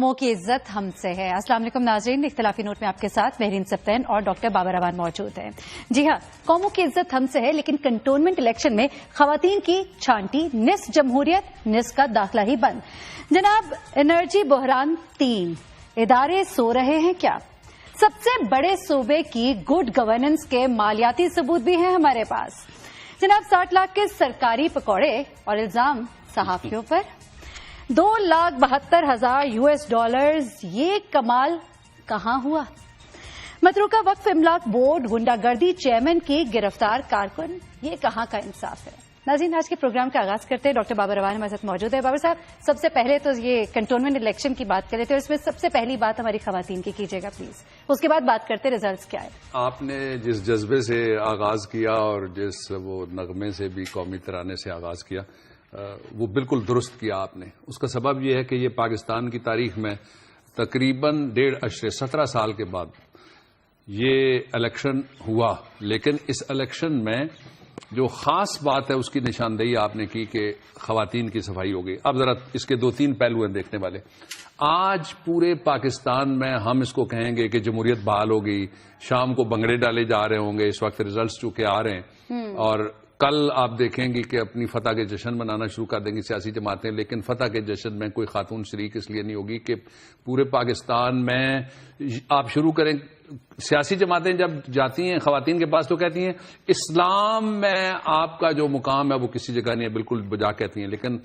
قوموں کی عزت ہم سے ہے۔ السلام علیکم ناظرین، اختلافی نوٹ میں آپ کے ساتھ مہرین سبطین اور ڈاکٹر بابر امان موجود ہیں۔ جی ہاں، قوموں کی عزت ہم سے ہے، لیکن کنٹونمنٹ الیکشن میں خواتین کی چھانٹی، نصف جمہوریت نصف کا داخلہ ہی بند۔ جناب، انرجی بحران 3 ادارے سو رہے ہیں کیا؟ سب سے بڑے صوبے کی گڈ گورننس کے مالیاتی ثبوت بھی ہیں ہمارے پاس۔ جناب، 60 لاکھ کے سرکاری پکوڑے اور الزام صحافیوں پر۔ 2,72,000 US ڈالرز، یہ کمال کہاں ہوا؟ متروکہ وقف املاک بورڈ غنڈہ گردی چیئرمین کی گرفتار کارکن، یہ کہاں کا انصاف ہے؟ ناظرین، آج کے پروگرام کا آغاز کرتے ہیں۔ ڈاکٹر بابر امان ہمارے ساتھ موجود ہے۔ بابر صاحب، سب سے پہلے تو یہ کنٹونمنٹ الیکشن کی بات کر رہے تھے، اور اس میں سب سے پہلی بات ہماری خواتین کی کیجیے گا پلیز، اس کے بعد بات کرتے ریزلٹس کیا ہے۔ آپ نے جس جذبے سے آغاز کیا اور جس وہ نغمے سے بھی قومی ترانے سے آغاز کیا، وہ بالکل درست کیا آپ نے۔ اس کا سبب یہ ہے کہ یہ پاکستان کی تاریخ میں تقریباً 17 سال کے بعد یہ الیکشن ہوا، لیکن اس الیکشن میں جو خاص بات ہے اس کی نشاندہی آپ نے کی کہ خواتین کی صفائی ہو گئی۔ اب ذرا اس کے 2-3 پہلو ہیں دیکھنے والے۔ آج پورے پاکستان میں ہم اس کو کہیں گے کہ جمہوریت بحال ہو گئی، شام کو بنگڑے ڈالے جا رہے ہوں گے، اس وقت ریزلٹس چونکہ آ رہے ہیں، اور کل آپ دیکھیں گی کہ اپنی فتح کے جشن منانا شروع کر دیں گی سیاسی جماعتیں، لیکن فتح کے جشن میں کوئی خاتون شریک اس لیے نہیں ہوگی کہ پورے پاکستان میں آپ شروع کریں۔ سیاسی جماعتیں جب جاتی ہیں خواتین کے پاس تو کہتی ہیں اسلام میں آپ کا جو مقام ہے وہ کسی جگہ نہیں ہے، بالکل بجا کہتی ہیں، لیکن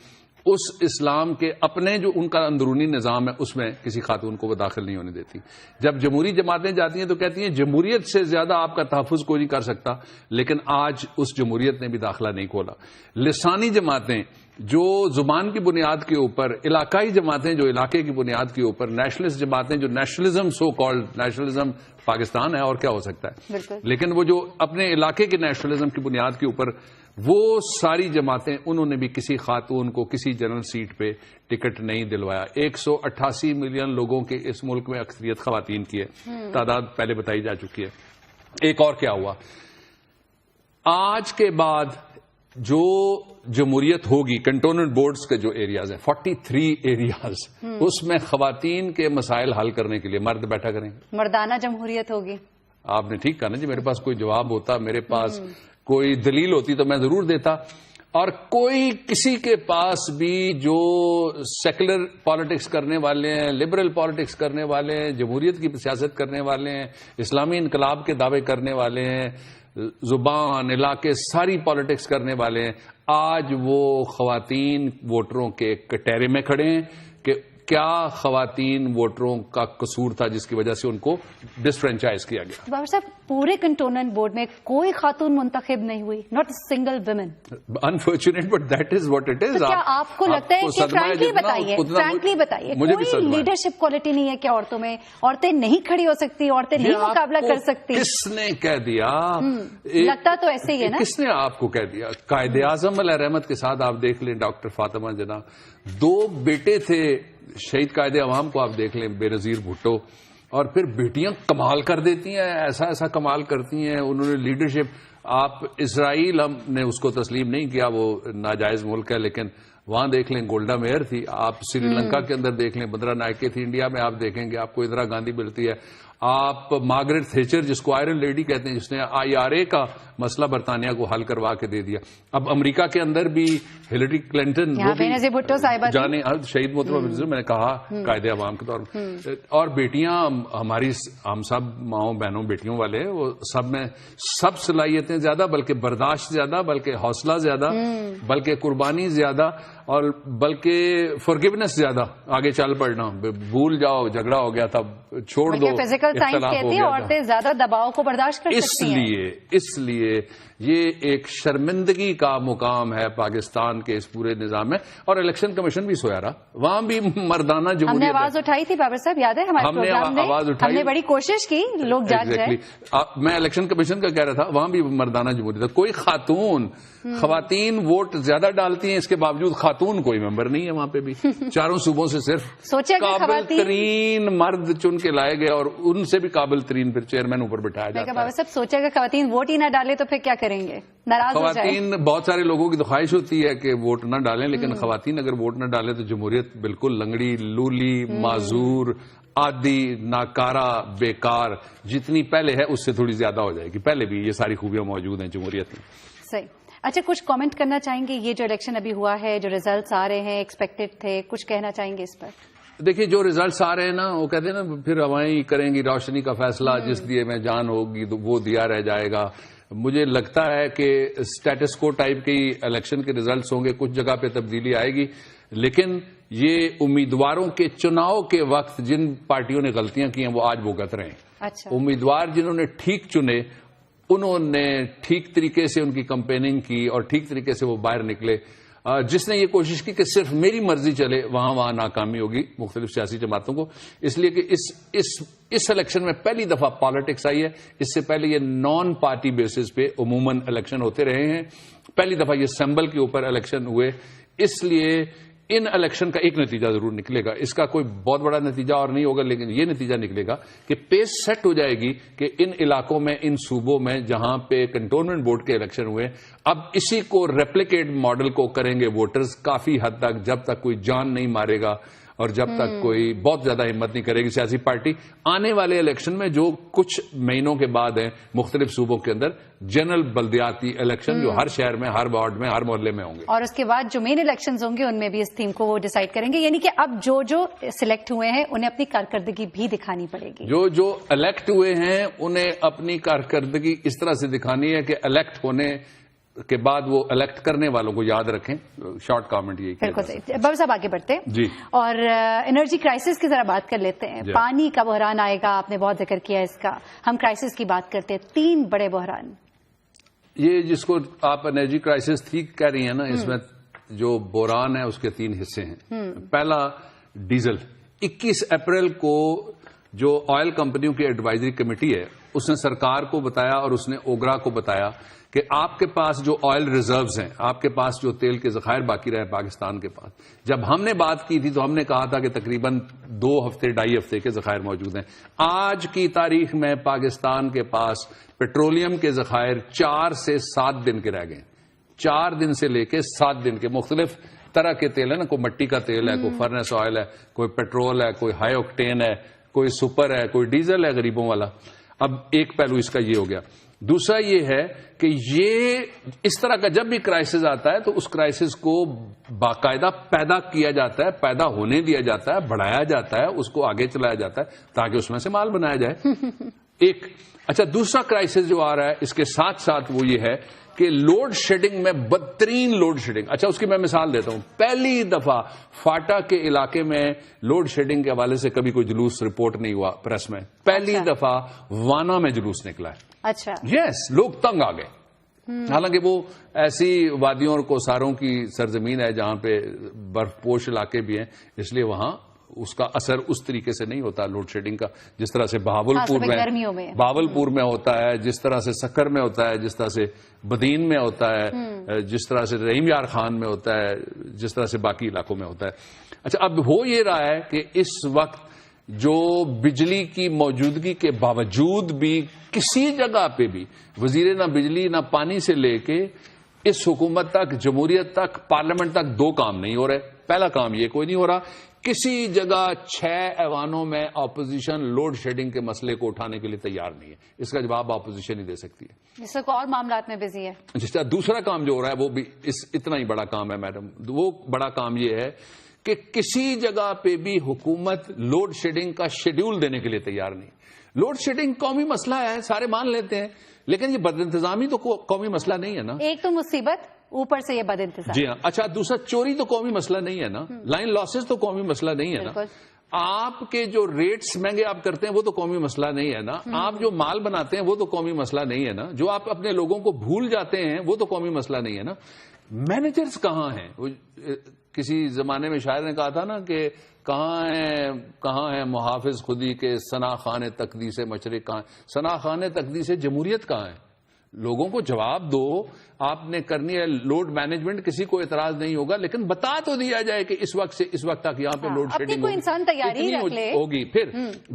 اس اسلام کے اپنے جو ان کا اندرونی نظام ہے اس میں کسی خاتون کو وہ داخل نہیں ہونے دیتی۔ جب جمہوری جماعتیں جاتی ہیں تو کہتی ہیں جمہوریت سے زیادہ آپ کا تحفظ کوئی نہیں کر سکتا، لیکن آج اس جمہوریت نے بھی داخلہ نہیں کھولا۔ لسانی جماعتیں جو زبان کی بنیاد کے اوپر، علاقائی جماعتیں جو علاقے کی بنیاد کے اوپر، نیشنلسٹ جماعتیں جو nationalism so called nationalism Pakistan ہے اور کیا ہو سکتا ہے، لیکن وہ جو اپنے علاقے کے نیشنلزم کی بنیاد کے اوپر، وہ ساری جماعتیں انہوں نے بھی کسی خاتون کو کسی جنرل سیٹ پہ ٹکٹ نہیں دلوایا۔ 188 ملین لوگوں کے اس ملک میں اکثریت خواتین کی ہے، تعداد پہلے بتائی جا چکی ہے۔ ایک اور کیا ہوا، آج کے بعد جو جمہوریت ہوگی کنٹونمنٹ بورڈز کے جو ایریاز ہیں 43 ایریاز، اس میں خواتین کے مسائل حل کرنے کے لیے مرد بیٹھا کریں گے، مردانہ جمہوریت ہوگی۔ آپ نے ٹھیک کہا نا جی، میرے پاس کوئی جواب ہوتا، میرے پاس کوئی دلیل ہوتی تو میں ضرور دیتا، اور کوئی کسی کے پاس بھی جو سیکولر پالیٹکس کرنے والے ہیں، لبرل پالیٹکس کرنے والے ہیں، جمہوریت کی سیاست کرنے والے ہیں، اسلامی انقلاب کے دعوے کرنے والے ہیں، زبان علاقے ساری پالیٹکس کرنے والے ہیں، آج وہ خواتین ووٹروں کے کٹہرے میں کھڑے ہیں کہ کیا خواتین ووٹروں کا قصور تھا جس کی وجہ سے ان کو ڈسفرینچائز کیا گیا۔ بابر صاحب، پورے کنٹونمنٹ بورڈ میں کوئی خاتون منتخب نہیں ہوئی، not single women. Unfortunate but that is what it is. کیا آپ کو لگتا ہے کہ فرینکلی بتائیے کوئی لیڈرشپ کوالٹی نہیں ہے کیا عورتوں میں؟ عورتیں نہیں کھڑی ہو سکتی، عورتیں نہیں مقابلہ کر سکتی؟ کس نے کہہ دیا؟ لگتا تو ایسے ہی ہے نا۔ کس نے آپ کو کہہ دیا؟ قائد اعظم علیہ رحمت کے ساتھ آپ دیکھ لیں، ڈاکٹر فاطمہ جناح، 2 بیٹے تھے شہید قائد عوام کو، آپ دیکھ لیں بے نظیر بھٹو، اور پھر بیٹیاں کمال کر دیتی ہیں، ایسا کمال کرتی ہیں، انہوں نے لیڈرشپ۔ آپ اسرائیل ہم نے اس کو تسلیم نہیں کیا، وہ ناجائز ملک ہے، لیکن وہاں دیکھ لیں گولڈا میئر تھی، آپ سری لنکا کے اندر دیکھ لیں بندرا نائکے تھی، انڈیا میں آپ دیکھیں گے آپ کو اندرا گاندھی ملتی ہے، آپ مارگریٹ تھیچر جس کو آئرن لیڈی کہتے ہیں، جس نے IRA کا مسئلہ برطانیہ کو حل کروا کے دے دیا۔ اب امریکہ کے اندر بھی ہلیری کلنٹن جانے شہید محترمہ میں نے کہا قائد عوام کے طور پر، اور بیٹیاں ہماری، ہم سب ماؤں بہنوں بیٹیوں والے، وہ سب میں سب صلاحیتیں زیادہ، بلکہ برداشت زیادہ، بلکہ حوصلہ زیادہ، بلکہ قربانی زیادہ، اور بلکہ فورگیونیس زیادہ، آگے چل پڑنا، بھول جاؤ جھگڑا ہو گیا تھا چھوڑ دو، فزیکل سائنس کہتی ہے عورتیں زیادہ دباؤ کو برداشت کر سکتی ہیں۔ اس لیے یہ ایک شرمندگی کا مقام ہے پاکستان کے اس پورے نظام میں، اور الیکشن کمیشن بھی سویا رہا، وہاں بھی مردانہ جمہوریت۔ ہم نے آواز اٹھائی تھی بابر صاحب، یاد ہے ہمارے پروگرام میں ہم نے بڑی کوشش کی لوگ جاگ جائیں۔ میں الیکشن کمیشن کا کہہ رہا تھا، وہاں بھی مردانہ جمہوریت تھا، کوئی خواتین ووٹ زیادہ ڈالتی ہیں، اس کے باوجود خاتون کوئی ممبر نہیں ہے وہاں پہ بھی۔ 4 صوبوں سے صرف قابل ترین مرد چن کے لائے گئے، اور ان سے بھی قابل ترین پھر چیئرمین اوپر بٹھایا جاتا ہے۔ بابا صاحب، سوچا کہ خواتین ووٹ ہی نہ ڈالے تو پھر کیا کریں؟ کریں گے؟ ناراض ہو جائیں؟ خواتین، بہت سارے لوگوں کی تو خواہش ہوتی ہے کہ ووٹ نہ ڈالیں، لیکن خواتین اگر ووٹ نہ ڈالیں تو جمہوریت بالکل لنگڑی، لولی، معذور، عادی، ناکارہ، بیکار جتنی پہلے ہے اس سے تھوڑی زیادہ ہو جائے گی. پہلے بھی یہ ساری خوبیاں موجود ہیں جمہوریت میں. صحیح. اچھا، کچھ کامنٹ کرنا چاہیں گے؟ یہ جو الیکشن ابھی ہوا ہے، جو ریزلٹس آ رہے ہیں، ایکسپیکٹڈ تھے، کچھ کہنا چاہیں گے اس پر؟ دیکھیے، جو ریزلٹس آ رہے ہیں نا، وہ کہتے ہیں نا پھر ہوائیں کریں گی روشنی کا فیصلہ، جس لیے میں جان ہوگی وہ دیا رہ جائے گا. مجھے لگتا ہے کہ اسٹیٹس کو ٹائپ کی الیکشن کے ریزلٹس ہوں گے، کچھ جگہ پہ تبدیلی آئے گی، لیکن یہ امیدواروں کے چناؤ کے وقت جن پارٹیوں نے غلطیاں کی ہیں وہ آج بھگت رہے ہیں. اچھا. امیدوار جنہوں نے ٹھیک چنے، انہوں نے ٹھیک طریقے سے ان کی کمپیننگ کی اور ٹھیک طریقے سے وہ باہر نکلے. جس نے یہ کوشش کی کہ صرف میری مرضی چلے، وہاں ناکامی ہوگی مختلف سیاسی جماعتوں کو. اس لیے کہ اس الیکشن میں پہلی دفعہ پالیٹکس آئی ہے. اس سے پہلے یہ نان پارٹی بیسس پہ عموماً الیکشن ہوتے رہے ہیں. پہلی دفعہ یہ سمبل کے اوپر الیکشن ہوئے. اس لیے ان الیکشن کا ایک نتیجہ ضرور نکلے گا. اس کا کوئی بہت بڑا نتیجہ اور نہیں ہوگا، لیکن یہ نتیجہ نکلے گا کہ پیس سیٹ ہو جائے گی کہ ان علاقوں میں، ان صوبوں میں جہاں پہ کنٹونمنٹ بورڈ کے الیکشن ہوئے، اب اسی کو ریپلیکیٹ ماڈل کو کریں گے ووٹرز کافی حد تک، جب تک کوئی جان نہیں مارے گا اور جب تک کوئی بہت زیادہ ہمت نہیں کرے گی سیاسی پارٹی. آنے والے الیکشن میں جو کچھ مہینوں کے بعد ہیں مختلف صوبوں کے اندر جنرل بلدیاتی الیکشن جو ہر شہر میں، ہر وارڈ میں، ہر محلے میں ہوں گے، اور اس کے بعد جو مین الیکشنز ہوں گے ان میں بھی اس تھیم کو وہ ڈیسائیڈ کریں گے. یعنی کہ اب جو سلیکٹ ہوئے ہیں انہیں اپنی کارکردگی بھی دکھانی پڑے گی. جو الیکٹ ہوئے ہیں انہیں اپنی کارکردگی اس طرح سے دکھانی ہے کہ الیکٹ ہونے کے بعد وہ الیکٹ کرنے والوں کو یاد رکھیں. شارٹ کامنٹ یہی. بالکل صحیح. بابر صاحب آگے بڑھتے ہیں جی، اور انرجی کرائسس کی ذرا بات کر لیتے ہیں. پانی کا بحران آئے گا، آپ نے بہت ذکر کیا اس کا. ہم کرائسس کی بات کرتے ہیں، 3 بڑے بحران. یہ جس کو آپ انرجی کرائسس ٹھیک کہہ رہی ہیں نا، اس میں جو بحران ہے اس کے 3 حصے ہیں. پہلا ڈیزل. 21 اپریل کو جو آئل کمپنیوں کی ایڈوائزری کمیٹی ہے اس نے سرکار کو بتایا اور اس نے اوگرا کو بتایا کہ آپ کے پاس جو آئل ریزروز ہیں، آپ کے پاس جو تیل کے ذخائر باقی رہے پاکستان کے پاس، جب ہم نے بات کی تھی تو ہم نے کہا تھا کہ تقریباً 2 ہفتے 2.5 ہفتے کے ذخائر موجود ہیں. آج کی تاریخ میں پاکستان کے پاس پیٹرولیم کے ذخائر 4 سے 7 دن کے رہ گئے. 4 دن سے لے کے 7 دن کے. مختلف طرح کے تیل ہے نا، کوئی مٹی کا تیل ہے، کوئی فرنس آئل ہے، کوئی پیٹرول ہے، کوئی ہائی آکٹین ہے، کوئی سپر ہے، کوئی ڈیزل ہے غریبوں والا. اب ایک پہلو اس کا یہ ہو گیا. دوسرا یہ ہے کہ یہ اس طرح کا جب بھی کرائسس آتا ہے تو اس کرائسس کو باقاعدہ پیدا کیا جاتا ہے، پیدا ہونے دیا جاتا ہے، بڑھایا جاتا ہے، اس کو آگے چلایا جاتا ہے تاکہ اس میں سے مال بنایا جائے. ایک اچھا دوسرا کرائسس جو آ رہا ہے اس کے ساتھ ساتھ وہ یہ ہے کہ لوڈ شیڈنگ میں بدترین لوڈ شیڈنگ. اچھا اس کی میں مثال دیتا ہوں. پہلی دفعہ فاٹا کے علاقے میں لوڈ شیڈنگ کے حوالے سے کبھی کوئی جلوس رپورٹ نہیں ہوا پریس میں. پہلی دفعہ وانا میں جلوس نکلا ہے. اچھا. یس، لوگ تنگ آ گئے. حالانکہ وہ ایسی وادیوں اور کوساروں کی سرزمین ہے جہاں پہ برف پوش علاقے بھی ہیں، اس لیے وہاں اس کا اثر اس طریقے سے نہیں ہوتا لوڈ شیڈنگ کا جس طرح سے بہاولپور میں ہوتا ہے، جس طرح سے سکر میں ہوتا ہے، جس طرح سے بدین میں ہوتا ہے، جس طرح سے رحیم یار خان میں ہوتا ہے، جس طرح سے باقی علاقوں میں ہوتا ہے. اچھا اب ہو یہ رہا ہے کہ اس وقت جو بجلی کی موجودگی کے باوجود بھی کسی جگہ پہ بھی وزیر نہ بجلی نہ پانی سے لے کے اس حکومت تک، جمہوریت تک، پارلیمنٹ تک 2 کام نہیں ہو رہے. پہلا کام یہ کوئی نہیں ہو رہا، کسی جگہ 6 ایوانوں میں اپوزیشن لوڈ شیڈنگ کے مسئلے کو اٹھانے کے لیے تیار نہیں ہے. اس کا جواب اپوزیشن ہی دے سکتی ہے. جس کو اور معاملات میں بزی ہے. جس طرح دوسرا کام جو ہو رہا ہے وہ بھی اتنا ہی بڑا کام ہے میڈم. وہ بڑا کام یہ ہے کہ کسی جگہ پہ بھی حکومت لوڈ شیڈنگ کا شیڈیول دینے کے لیے تیار نہیں. لوڈ شیڈنگ قومی مسئلہ ہے، سارے مان لیتے ہیں، لیکن یہ بد انتظامی تو قومی مسئلہ نہیں ہے نا. ایک تو مصیبت، اوپر سے یہ بد انتظام. جی ہاں. اچھا دوسرا چوری تو قومی مسئلہ نہیں ہے نا. لائن لاسز تو قومی مسئلہ نہیں ہے نا. آپ کے جو ریٹس مہنگے آپ کرتے ہیں وہ تو قومی مسئلہ نہیں ہے نا. آپ جو مال بناتے ہیں وہ تو قومی مسئلہ نہیں ہے نا. جو آپ اپنے لوگوں کو بھول جاتے ہیں وہ تو قومی مسئلہ نہیں ہے نا. مینیجرز کہاں ہیں؟ کسی زمانے میں شاعر نے کہا تھا نا کہ کہاں ہے محافظ خودی کے ثنا خان تقدیس مشرق کہاں ہے؟ ثنا خان تقدیس جمہوریت کہاں ہے؟ لوگوں کو جواب دو. آپ نے کرنی ہے لوڈ مینجمنٹ، کسی کو اعتراض نہیں ہوگا، لیکن بتا تو دیا جائے کہ اس وقت سے اس وقت تک یہاں پہ لوڈ شیڈنگ ہوگی. پھر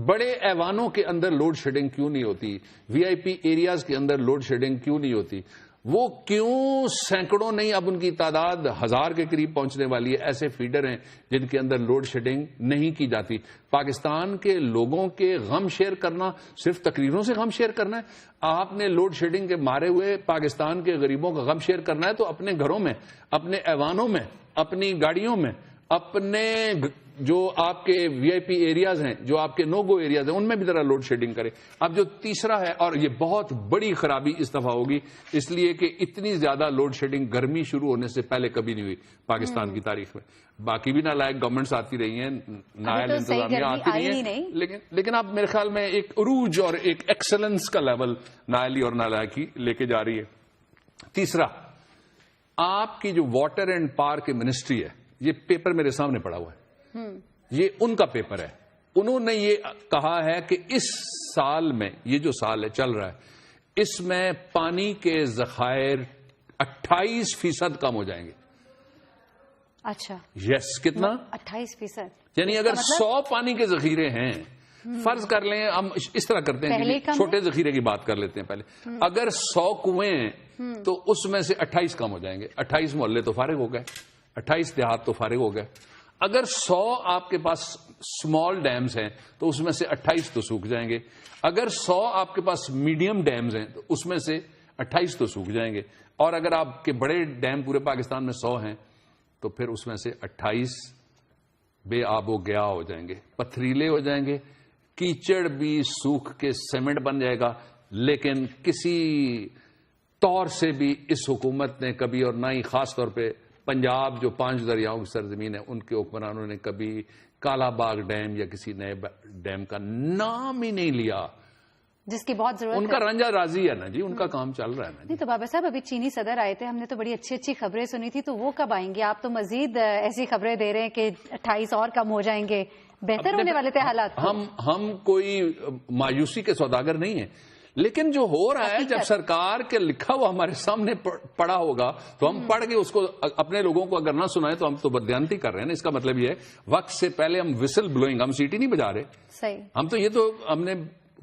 بڑے ایوانوں کے اندر لوڈ شیڈنگ کیوں نہیں ہوتی؟ وی آئی پی ایریاز کے اندر لوڈ شیڈنگ کیوں نہیں ہوتی؟ وہ کیوں سینکڑوں نہیں، اب ان کی تعداد 1000 کے قریب پہنچنے والی ہے، ایسے فیڈر ہیں جن کے اندر لوڈ شیڈنگ نہیں کی جاتی. پاکستان کے لوگوں کے غم شیئر کرنا صرف تقریروں سے غم شیئر کرنا ہے؟ آپ نے لوڈ شیڈنگ کے مارے ہوئے پاکستان کے غریبوں کا غم شیئر کرنا ہے تو اپنے گھروں میں، اپنے ایوانوں میں، اپنی گاڑیوں میں، اپنے جو آپ کے وی آئی پی ایریاز ہیں، جو آپ کے نو گو ایریاز ہیں، ان میں بھی ذرا لوڈ شیڈنگ کرے. اب جو تیسرا ہے، اور یہ بہت بڑی خرابی اس دفعہ ہوگی، اس لیے کہ اتنی زیادہ لوڈ شیڈنگ گرمی شروع ہونے سے پہلے کبھی نہیں ہوئی پاکستان کی تاریخ میں. باقی بھی نالائق گورنمنٹس آتی رہی ہیں، نائل انتظامیہ آتی رہی ہیں، لیکن اب میرے خیال میں ایک عروج اور ایک ایکسلنس کا لیول نائلی اور نالائقی لے کے جا رہی ہے. تیسرا، آپ کی جو واٹر اینڈ پارک منسٹری ہے، یہ پیپر میرے سامنے پڑا ہوا ہے، یہ ان کا پیپر ہے. انہوں نے یہ کہا ہے کہ اس سال میں، یہ جو سال ہے چل رہا ہے، اس میں پانی کے ذخائر 28% کم ہو جائیں گے. اچھا، یس، کتنا؟ 28%. یعنی اگر 100 پانی کے ذخیرے ہیں، فرض کر لیں، ہم اس طرح کرتے ہیں کہ چھوٹے ذخیرے کی بات کر لیتے ہیں پہلے. اگر 100 کنویں ہیں تو اس میں سے 28 کم ہو جائیں گے. 28 محلے تو فارغ ہو گئے، 28 دیہات تو فارغ ہو گئے. اگر 100 آپ کے پاس اسمال ڈیمز ہیں تو اس میں سے 28 تو سوکھ جائیں گے. اگر 100 آپ کے پاس میڈیم ڈیمز ہیں تو اس میں سے 28 تو سوکھ جائیں گے. اور اگر آپ کے بڑے ڈیم پورے پاکستان میں 100 ہیں تو پھر اس میں سے 28 بے آب و گیا ہو جائیں گے، پتھریلے ہو جائیں گے. کیچڑ بھی سوکھ کے سیمنٹ بن جائے گا. لیکن کسی طور سے بھی اس حکومت نے کبھی، اور نہ ہی خاص طور پہ پنجاب جو 5 دریاؤں کی سرزمین ہے، ان کے حکمرانوں نے کبھی کالا باغ ڈیم یا کسی نئے ڈیم کا نام ہی نہیں لیا، جس کی بہت ضرورت ہے. ان کا رنجا راضی ہے نا جی، ان کا کام چل رہا ہے نا جی. نہیں تو بابا صاحب، ابھی چینی صدر آئے تھے، ہم نے تو بڑی اچھی اچھی خبریں سنی تھی، تو وہ کب آئیں گے؟ آپ تو مزید ایسی خبریں دے رہے ہیں کہ 28 اور کم ہو جائیں گے. بہتر ہونے والے تھے حالات. ہم کوئی مایوسی کے سوداگر نہیں ہیں، لیکن جو ہو رہا ہے، جب سرکار کے لکھا ہوا ہمارے سامنے پڑا ہوگا تو ہم پڑھ کے اس کو اپنے لوگوں کو اگر نہ سنائیں تو ہم تو بددیانتی کر رہے ہیں نا. اس کا مطلب یہ ہے وقت سے پہلے ہم وسل بلوئنگ، ہم سیٹی نہیں بجا رہے. صحیح. ہم تو یہ تو ہم نے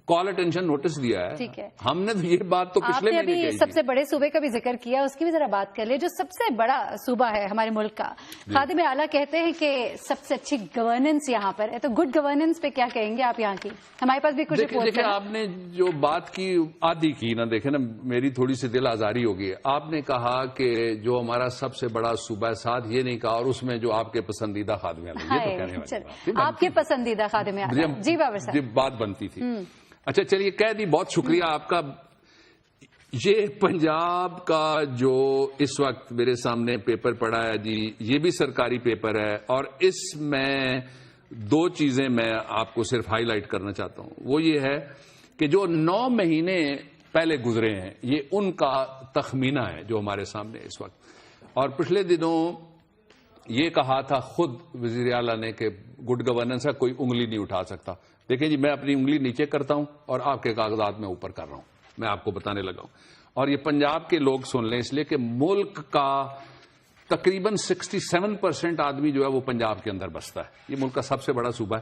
کال اٹینشن نوٹس دیا ہے. ٹھیک ہے. ہم نے تو یہ بات تو پچھلے مہینے کہی. سب سے بڑے صوبے کا بھی ذکر کیا، اس کی بھی ذرا بات کر لیں. جو سب سے بڑا صوبہ ہے ہمارے ملک کا، خادم اعلیٰ کہتے ہیں کہ سب سے اچھی گورننس یہاں پر ہے، تو گڈ گورننس پہ کیا کہیں گے آپ یہاں کی؟ ہمارے پاس بھی کچھ رپورٹس ہیں. آپ نے جو بات کی آدھی کی نا، دیکھیں نا، میری تھوڑی سی دل آزاری ہوگی. آپ نے کہا کہ جو ہمارا سب سے بڑا صوبہ ہے، ساتھ یہ نہیں کہا اور اس میں جو آپ کے پسندیدہ خادم اعلیٰ، یہ تو کہنے والی بات. آپ کے پسندیدہ خادم اعلیٰ، جی بابر صاحب، جی بات بنتی تھی. اچھا چلیے، کہہ دی، بہت شکریہ آپ کا. یہ پنجاب کا جو اس وقت میرے سامنے پیپر پڑا ہے جی، یہ بھی سرکاری پیپر ہے، اور اس میں 2 چیزیں میں آپ کو صرف ہائی لائٹ کرنا چاہتا ہوں. وہ یہ ہے کہ جو 9 مہینے پہلے گزرے ہیں، یہ ان کا تخمینہ ہے جو ہمارے سامنے اس وقت. اور پچھلے دنوں یہ کہا تھا خود وزیر اعلیٰ نے کہ گڈ گورننس کا کوئی انگلی نہیں اٹھا سکتا. دیکھیں جی، میں اپنی انگلی نیچے کرتا ہوں اور آپ کے کاغذات میں اوپر کر رہا ہوں. میں آپ کو بتانے لگا ہوں، اور یہ پنجاب کے لوگ سن لیں، اس لیے کہ ملک کا تقریباً 67% آدمی جو ہے وہ پنجاب کے اندر بستا ہے. یہ ملک کا سب سے بڑا صوبہ ہے،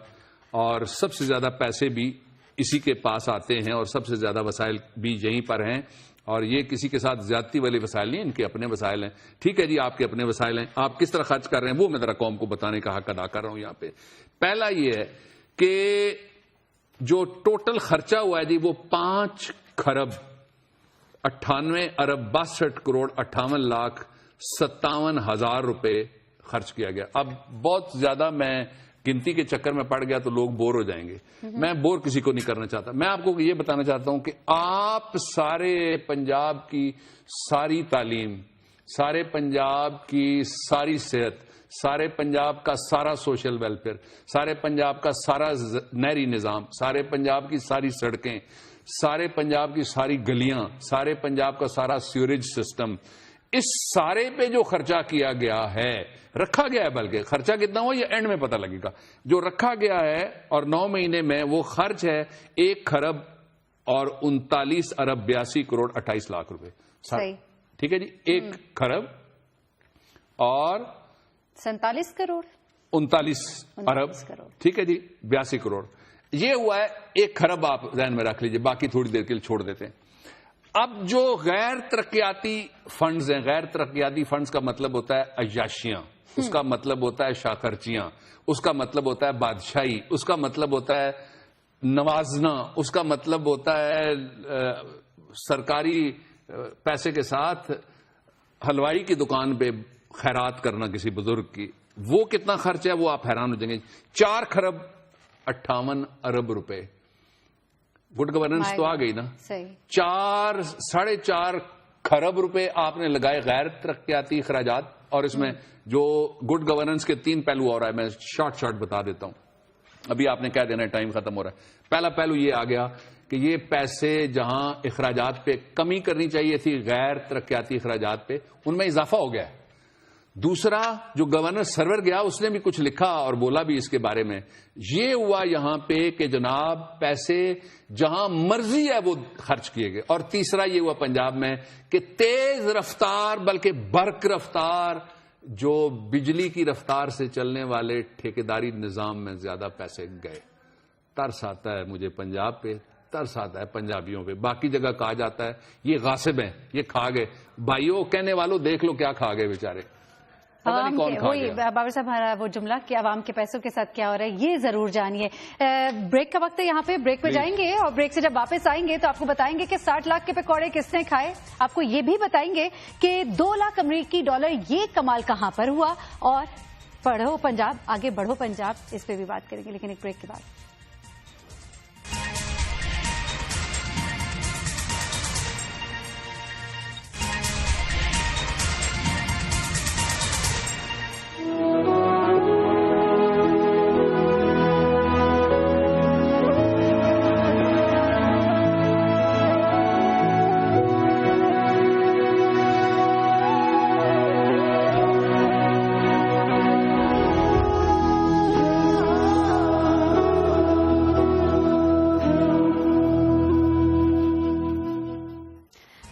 اور سب سے زیادہ پیسے بھی اسی کے پاس آتے ہیں، اور سب سے زیادہ وسائل بھی یہیں پر ہیں. اور یہ کسی کے ساتھ زیادتی والے وسائل نہیں، ان کے اپنے وسائل ہیں. ٹھیک ہے جی، آپ کے اپنے وسائل ہیں، آپ کس طرح خرچ کر رہے ہیں وہ میں ذرا قوم کو بتانے کا حق ادا کر رہا ہوں یہاں پہ. پہلا یہ ہے کہ جو ٹوٹل خرچہ ہوا ہے جی، وہ 5 کھرب 98 ارب 62 کروڑ 58 لاکھ 57 ہزار روپے خرچ کیا گیا. اب بہت زیادہ میں گنتی کے چکر میں پڑ گیا تو لوگ بور ہو جائیں گے. میں بور کسی کو نہیں کرنا چاہتا. میں آپ کو یہ بتانا چاہتا ہوں کہ آپ سارے پنجاب کی ساری تعلیم، سارے پنجاب کی ساری صحت، سارے پنجاب کا سارا سوشل ویلفیئر، سارے پنجاب کا سارا نہری نظام، سارے پنجاب کی ساری سڑکیں، سارے پنجاب کی ساری گلیاں، سارے پنجاب کا سارا سیوریج سسٹم، اس سارے پہ جو خرچہ کیا گیا ہے، رکھا گیا ہے، بلکہ خرچہ کتنا ہوا یہ اینڈ میں پتہ لگے گا. جو رکھا گیا ہے اور 9 مہینے میں وہ خرچ ہے 1 کھرب اور 39 ارب 82 کروڑ 28 لاکھ روپے. ٹھیک ہے جی، 1 کھرب اور 47 کروڑ 39 ارب، ٹھیک ہے جی، 82 کروڑ. یہ ہوا ہے 1 کھرب. آپ ذہن میں رکھ لیجئے، باقی تھوڑی دیر کے لیے چھوڑ دیتے ہیں. اب جو غیر ترقیاتی فنڈز ہیں، غیر ترقیاتی فنڈز کا مطلب ہوتا ہے عیاشیاں، اس کا مطلب ہوتا ہے شاخرچیاں، اس کا مطلب ہوتا ہے بادشاہی، اس کا مطلب ہوتا ہے نوازنا، اس کا مطلب ہوتا ہے سرکاری پیسے کے ساتھ حلوائی کی دکان پہ خیرات کرنا کسی بزرگ کی. وہ کتنا خرچ ہے وہ آپ حیران ہو جائیں گے. 4,58 ارب روپے. گڈ گورننس تو آ گئی نا. 4.5 خرب روپے آپ نے لگائے غیر ترقیاتی اخراجات. اور اس میں جو گڈ گورننس کے 3 پہلو اور ہے، میں شارٹ بتا دیتا ہوں. ابھی آپ نے کہہ دینا ٹائم ختم ہو رہا ہے. پہلا پہلو یہ آ گیا کہ یہ پیسے جہاں اخراجات پہ کمی کرنی چاہیے تھی غیر ترقیاتی اخراجات پہ، ان میں اضافہ ہو گیا ہے. دوسرا جو گورنر سرور گیا اس نے بھی کچھ لکھا اور بولا بھی اس کے بارے میں. یہ ہوا یہاں پہ کہ جناب پیسے جہاں مرضی ہے وہ خرچ کیے گئے. اور تیسرا یہ ہوا پنجاب میں کہ تیز رفتار بلکہ برق رفتار جو بجلی کی رفتار سے چلنے والے ٹھیکیداری نظام میں زیادہ پیسے گئے. ترس آتا ہے مجھے پنجاب پہ، ترس آتا ہے پنجابیوں پہ. باقی جگہ کہا جاتا ہے یہ غاصب ہیں، یہ کھا گئے. بھائیوں کہنے والوں دیکھ لو کیا کھا گئے بیچارے. وہی بابر صاحب ہمارا وہ جملہ کہ عوام کے پیسوں کے ساتھ کیا ہو رہا ہے یہ ضرور جانیے. بریک کا وقت ہے، یہاں پہ بریک پہ جائیں گے اور بریک سے جب واپس آئیں گے تو آپ کو بتائیں گے کہ 60 لاکھ کے پکوڑے کس نے کھائے. آپ کو یہ بھی بتائیں گے کہ 2 لاکھ امریکی ڈالر یہ کمال کہاں پر ہوا. اور پڑھو پنجاب آگے بڑھو پنجاب، اس پہ بھی بات کریں گے لیکن ایک بریک کے بعد.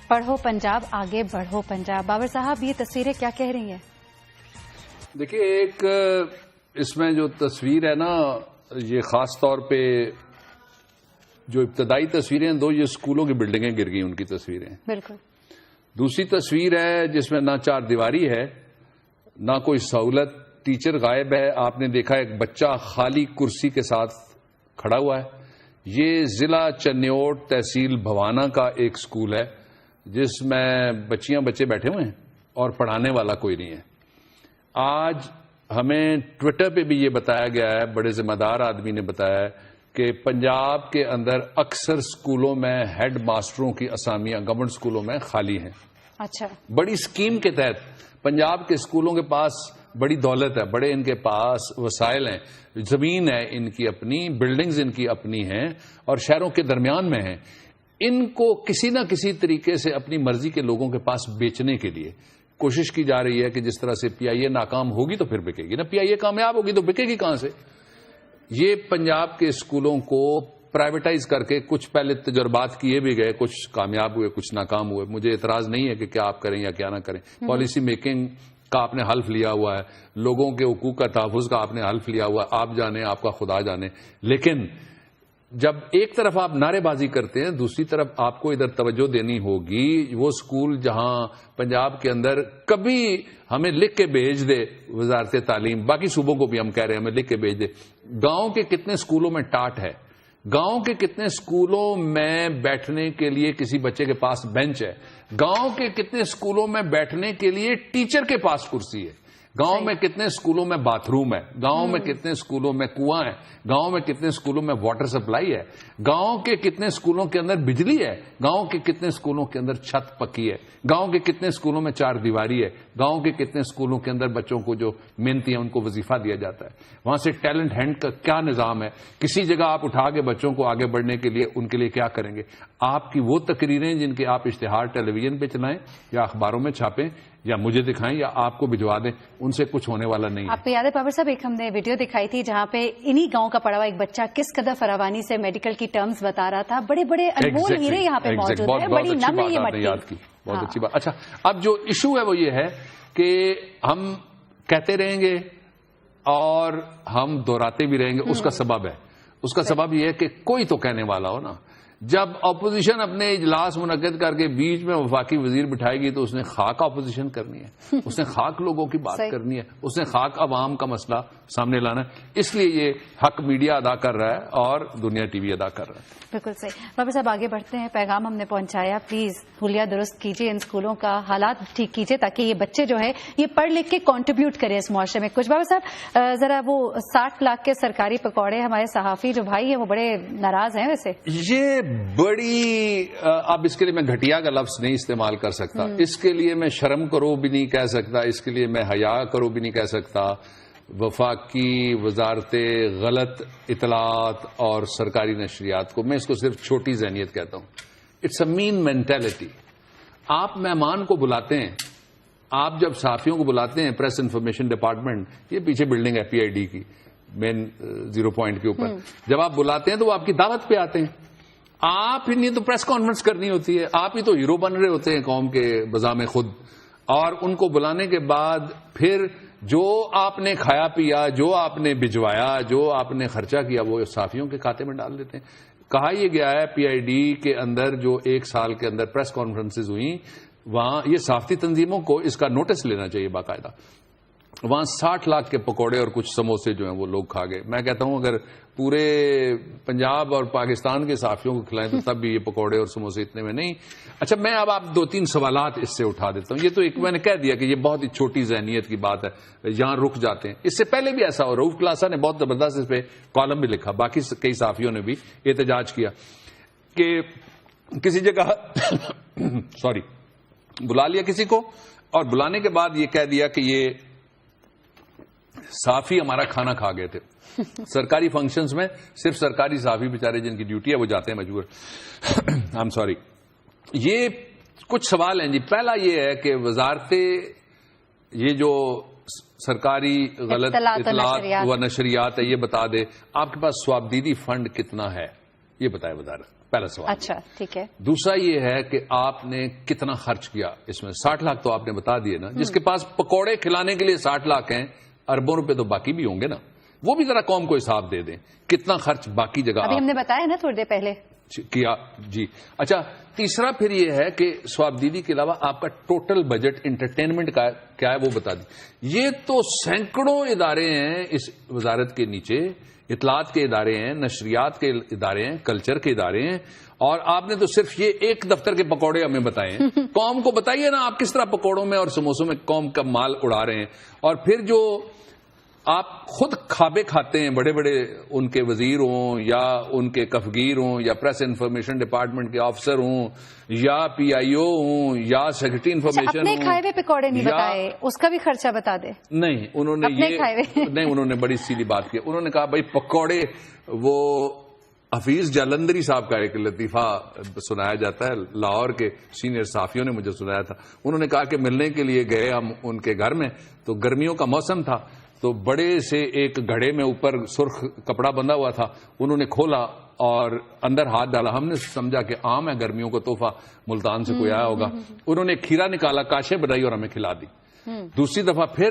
پڑھو پنجاب آگے بڑھو پنجاب. بابر صاحب یہ تصویریں کیا کہہ رہی ہیں؟ دیکھیے ایک اس میں جو تصویر ہے نا، یہ خاص طور پہ جو ابتدائی تصویریں ہیں، 2 یہ اسکولوں کی بلڈنگیں گر گئی ان کی تصویریں. بالکل. دوسری تصویر ہے جس میں نہ 4 دیواری ہے نہ کوئی سہولت، ٹیچر غائب ہے. آپ نے دیکھا ایک بچہ خالی کرسی کے ساتھ کھڑا ہوا ہے. یہ ضلع چنیوٹ تحصیل بھوانا کا ایک اسکول ہے جس میں بچے بیٹھے ہوئے ہیں اور پڑھانے والا کوئی نہیں ہے. آج ہمیں ٹویٹر پہ بھی یہ بتایا گیا ہے، بڑے ذمہ دار آدمی نے بتایا ہے کہ پنجاب کے اندر اکثر اسکولوں میں ہیڈ ماسٹروں کی اسامیاں گورنمنٹ اسکولوں میں خالی ہیں. اچھا. بڑی اسکیم کے تحت پنجاب کے اسکولوں کے پاس بڑی دولت ہے، بڑے ان کے پاس وسائل ہیں، زمین ہے ان کی اپنی، بلڈنگز ان کی اپنی ہیں اور شہروں کے درمیان میں ہیں. ان کو کسی نہ کسی طریقے سے اپنی مرضی کے لوگوں کے پاس بیچنے کے لیے کوشش کی جا رہی ہے کہ جس طرح سے پی آئی اے ناکام ہوگی تو پھر بکے گی نا، پی آئی اے کامیاب ہوگی تو بکے گی کہاں سے. یہ پنجاب کے اسکولوں کو پرائیویٹائز کر کے کچھ پہلے تجربات کیے بھی گئے، کچھ کامیاب ہوئے کچھ ناکام ہوئے. مجھے اعتراض نہیں ہے کہ کیا آپ کریں یا کیا نہ کریں. پالیسی میکنگ کا آپ نے حلف لیا ہوا ہے، لوگوں کے حقوق کا تحفظ کا آپ نے حلف لیا ہوا ہے، آپ جانے آپ کا خدا جانے. لیکن جب ایک طرف آپ نعرے بازی کرتے ہیں دوسری طرف آپ کو ادھر توجہ دینی ہوگی. وہ اسکول جہاں پنجاب کے اندر کبھی ہمیں لکھ کے بھیج دے وزارت تعلیم، باقی صوبوں کو بھی ہم کہہ رہے ہیں ہمیں لکھ کے بھیج دے، گاؤں کے کتنے اسکولوں میں ٹاٹ ہے، گاؤں کے کتنے اسکولوں میں بیٹھنے کے لیے کسی بچے کے پاس بینچ ہے، گاؤں کے کتنے اسکولوں میں بیٹھنے کے لیے ٹیچر کے پاس کرسی ہے، گاؤں میں کتنے اسکولوں میں باتھ روم ہے، گاؤں میں کتنے اسکولوں میں کنواں ہے، گاؤں میں کتنے اسکولوں میں واٹر سپلائی ہے، گاؤں کے کتنے اسکولوں کے اندر بجلی ہے، گاؤں کے کتنے اسکولوں کے اندر چھت پکی ہے، گاؤں کے کتنے اسکولوں میں 4 دیواری ہے، گاؤں کے کتنے اسکولوں کے اندر بچوں کو جو محنتی ہیں ان کو وظیفہ دیا جاتا ہے، وہاں سے ٹیلنٹ ہنٹ کا کیا نظام ہے. کسی جگہ آپ اٹھا کے بچوں کو آگے بڑھنے کے لیے ان کے لیے کیا کریں گے. آپ کی وہ تقریریں جن کے آپ اشتہار ٹیلی ویژن پہ چلائیں یا اخباروں میں چھاپیں یا مجھے دکھائیں یا آپ کو بھجوا دیں، ان سے کچھ ہونے والا نہیں ہے. آپ کو یاد ہے بابر صاحب ایک ہم نے ویڈیو دکھائی تھی جہاں پہ انہی گاؤں کا پڑا ہوا ایک بچہ کس قدر فراوانی سے میڈیکل کی ٹرمز بتا رہا تھا. بڑے بڑے انمول ہیرے یہاں پہ موجود ہیں. بڑی نم ہے یہ مٹی. بہت اچھی بات. اچھا اب جو ایشو ہے وہ یہ ہے کہ ہم کہتے رہیں گے اور ہم دہراتے بھی رہیں گے. اس کا سبب ہے، اس کا سبب یہ ہے کہ کوئی تو کہنے والا ہو نا. جب اپوزیشن اپنے اجلاس منعقد کر کے بیچ میں وفاقی وزیر بٹھائے گی تو اس نے خاک اپوزیشن کرنی ہے، اس نے خاک لوگوں کی بات کرنی ہے، اس نے خاک عوام کا مسئلہ سامنے لانا ہے. اس لیے یہ حق میڈیا ادا کر رہا ہے اور دنیا ٹی وی ادا کر رہا ہے. بالکل صحیح. بابر صاحب آگے بڑھتے ہیں. پیغام ہم نے پہنچایا، پلیز حلیہ درست کیجیے، ان اسکولوں کا حالات ٹھیک کیجیے تاکہ یہ بچے جو ہے یہ پڑھ لکھ کے کنٹریبیوٹ کریں اس معاشرے میں کچھ. بابر صاحب ذرا وہ 60 لاکھ کے سرکاری پکوڑے، ہمارے صحافی جو بھائی ہیں وہ بڑے ناراض ہیں. ویسے یہ بڑی، اب اس کے لیے میں گھٹیا کا لفظ نہیں استعمال کر سکتا، اس کے لیے میں شرم کرو بھی نہیں کہہ سکتا، اس کے لیے میں حیا کرو بھی نہیں کہہ سکتا. وفاقی وزارت غلط اطلاعات اور سرکاری نشریات کو میں اس کو صرف چھوٹی ذہنیت کہتا ہوں. It's a mean mentality. آپ مہمان کو بلاتے ہیں، آپ جب صحافیوں کو بلاتے ہیں، پریس انفارمیشن ڈپارٹمنٹ، یہ پیچھے بلڈنگ ہے پی آئی ڈی کی مین 0 پوائنٹ کے اوپر، جب آپ بلاتے ہیں تو وہ آپ کی دعوت پہ آتے ہیں. آپ ہی تو پریس کانفرنس کرنی ہوتی ہے، آپ ہی تو ہیرو بن رہے ہوتے ہیں قوم کے بذام خود، اور ان کو بلانے کے بعد پھر جو آپ نے کھایا پیا، جو آپ نے بھجوایا، جو آپ نے خرچہ کیا، وہ صحافیوں کے کھاتے میں ڈال دیتے ہیں. کہا یہ گیا ہے پی آئی ڈی کے اندر جو 1 سال کے اندر پریس کانفرنسز ہوئیں، وہاں یہ صحافتی تنظیموں کو اس کا نوٹس لینا چاہیے باقاعدہ. وہاں 60 لاکھ کے پکوڑے اور کچھ سموسے جو ہیں وہ لوگ کھا گئے. میں کہتا ہوں اگر پورے پنجاب اور پاکستان کے صحافیوں کو کھلائیں تو تب بھی یہ پکوڑے اور سموسے اتنے میں نہیں. اچھا، میں اب آپ 2-3 سوالات اس سے اٹھا دیتا ہوں. یہ تو ایک میں نے کہہ دیا کہ یہ بہت ہی چھوٹی ذہنیت کی بات ہے، یہاں رک جاتے ہیں. اس سے پہلے بھی ایسا ہو، رؤف کلاسا نے بہت زبردست اس پہ کالم بھی لکھا، باقی کئی صحافیوں نے بھی احتجاج کیا کہ کسی جگہ سوری بلا لیا کسی کو، اور بلانے کے بعد یہ کہہ دیا کہ یہ صحافی ہمارا کھانا کھا گئے تھے. سرکاری فنکشنز میں صرف سرکاری صحافی بیچارے جن کی ڈیوٹی ہے وہ جاتے ہیں مجبور. I am sorry. یہ کچھ سوال ہیں جی. پہلا یہ ہے کہ وزارت یہ جو سرکاری غلط اطلاعات و نشریات ہے یہ بتا دے آپ کے پاس سوابدیدی فنڈ کتنا ہے، یہ بتائے وزارت. پہلا سوال. اچھا ٹھیک ہے. دوسرا یہ ہے کہ آپ نے کتنا خرچ کیا اس میں. 60 لاکھ تو آپ نے بتا دیے نا. جس کے پاس پکوڑے کھلانے کے لیے 60 لاکھ ہیں، اربوں روپے تو باقی بھی ہوں گے نا. وہ بھی ذرا قوم کو حساب دے دیں کتنا خرچ باقی جگہ ابھی ہم نے بتایا نا تھوڑی دیر پہلے کیا. جی اچھا. تیسرا پھر یہ ہے کہ سوابدیدی کے علاوہ آپ کا ٹوٹل بجٹ انٹرٹینمنٹ کا کیا ہے وہ بتا دیں. یہ تو سینکڑوں ادارے ہیں اس وزارت کے نیچے، اطلاعات کے ادارے ہیں، نشریات کے ادارے ہیں، کلچر کے ادارے ہیں، اور آپ نے تو صرف یہ ایک دفتر کے پکوڑے ہمیں بتائے ہیں. قوم کو بتائیے نا آپ کس طرح پکوڑوں میں اور سموسوں میں قوم کا مال اڑا رہے ہیں. اور پھر جو آپ خود کھابے کھاتے ہیں، بڑے بڑے ان کے وزیر ہوں یا ان کے کفگیر ہوں یا پریس انفارمیشن ڈپارٹمنٹ کے آفیسر ہوں یا پی آئی او ہوں یا سیکرٹری انفارمیشن اپنے کھائے ہوئے پکوڑے نہیں بتائے، اس کا بھی خرچہ بتا دے. نہیں انہوں نے نہیں، انہوں نے بڑی سیدھی بات کی. انہوں نے کہا بھائی پکوڑے، وہ حفیظ جالندری صاحب کا ایک لطیفہ سنایا جاتا ہے، لاہور کے سینئر صحافیوں نے مجھے سنایا تھا. انہوں نے کہا کہ ملنے کے لیے گئے ہم ان کے گھر میں، تو گرمیوں کا موسم تھا، تو بڑے سے ایک گھڑے میں اوپر سرخ کپڑا بندھا ہوا تھا. انہوں نے کھولا اور اندر ہاتھ ڈالا. ہم نے سمجھا کہ عام ہے گرمیوں کا تحفہ، ملتان سے کوئی آیا ہوگا. انہوں نے کھیرا نکالا، کاشیں بنائی اور ہمیں کھلا دی. دوسری دفعہ پھر